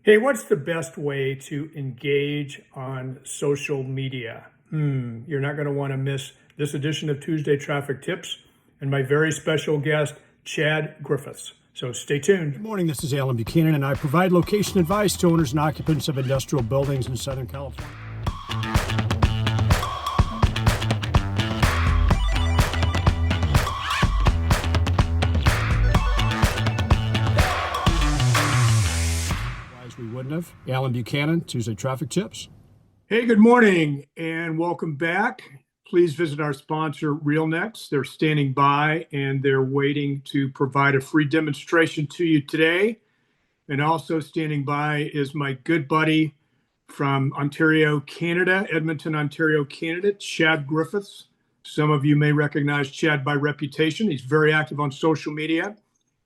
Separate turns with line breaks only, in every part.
Hey, what's the best way to engage on social media? You're not going to want to miss this edition of Tuesday Traffic Tips and my very special guest, Chad Griffiths. So stay tuned.
Good morning, this is Alan Buchanan, and I provide location advice to owners and occupants of industrial buildings in Southern California. Otherwise, we wouldn't have. Alan Buchanan, Tuesday Traffic Tips.
Hey, good morning and welcome back. Please visit our sponsor, RealNext. They're standing by and they're waiting to provide a free demonstration to you today. And also standing by is my good buddy from Ontario, Canada, Edmonton, Ontario, Canada, Chad Griffiths. Some of you may recognize Chad by reputation. He's very active on social media.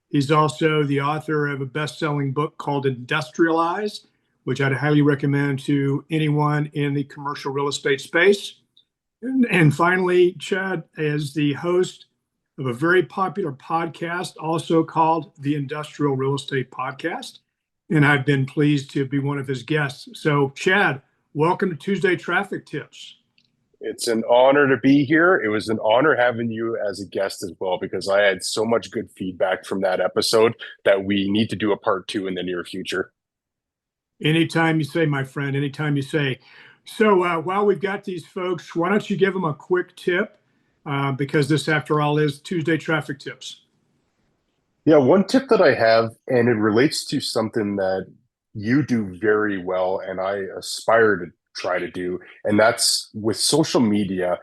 He's also the author of a best-selling book called Industrialize, which I'd highly recommend to anyone in the commercial real estate space. And finally, Chad is the host of a very popular podcast, also called the Industrial Real Estate Podcast. And I've been pleased to be one of his guests. So, Chad, welcome to Tuesday Traffic Tips.
It's an honor to be here. It was an honor having you as a guest as well, because I had so much good feedback from that episode that we need to do a part 2 in the near future.
Anytime you say, my friend, anytime you say. So while we've got these folks, why don't you give them a quick tip? Because this, after all, is Tuesday Traffic Tips.
Yeah, one tip that I have, and it relates to something that you do very well, and I aspire to try to do, and that's with social media.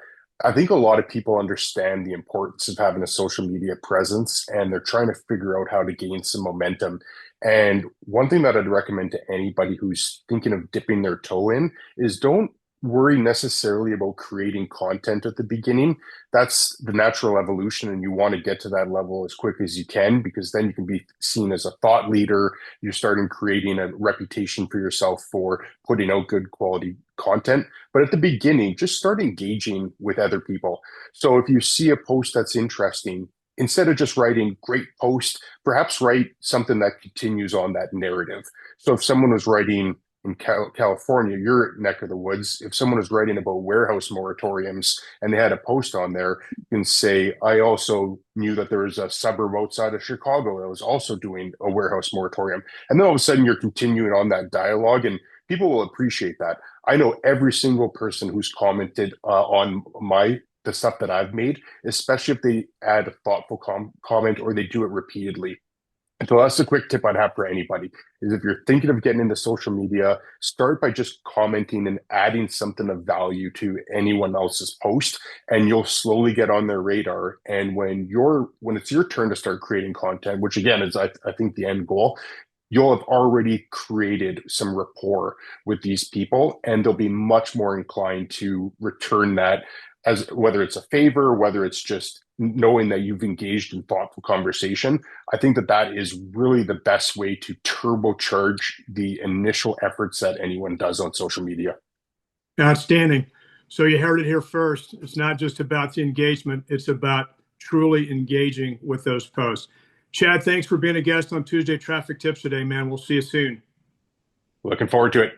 I think a lot of people understand the importance of having a social media presence, and they're trying to figure out how to gain some momentum. And one thing that I'd recommend to anybody who's thinking of dipping their toe in is don't worry necessarily about creating content at the beginning. That's the natural evolution, and you want to get to that level as quick as you can, because then you can be seen as a thought leader. You're starting creating a reputation for yourself for putting out good quality content. But at the beginning, just start engaging with other people. So if you see a post that's interesting, instead of just writing great post, perhaps write something that continues on that narrative. So if someone was writing in California, your neck of the woods, if someone was writing about warehouse moratoriums and they had a post on there, you can say, I also knew that there was a suburb outside of Chicago that was also doing a warehouse moratorium. And then all of a sudden you're continuing on that dialogue, and people will appreciate that. I know every single person who's commented on the stuff that I've made, especially if they add a thoughtful comment or they do it repeatedly. And so that's a quick tip I'd have for anybody, is if you're thinking of getting into social media, start by just commenting and adding something of value to anyone else's post, and you'll slowly get on their radar. And when it's your turn to start creating content, which again is I think the end goal, you'll have already created some rapport with these people, and they'll be much more inclined to return that, as whether it's a favor, whether it's just knowing that you've engaged in thoughtful conversation. I think that is really the best way to turbocharge the initial efforts that anyone does on social media.
Outstanding. So you heard it here first. It's not just about the engagement. It's about truly engaging with those posts. Chad, thanks for being a guest on Tuesday Traffic Tips today, man. We'll see you soon.
Looking forward to it.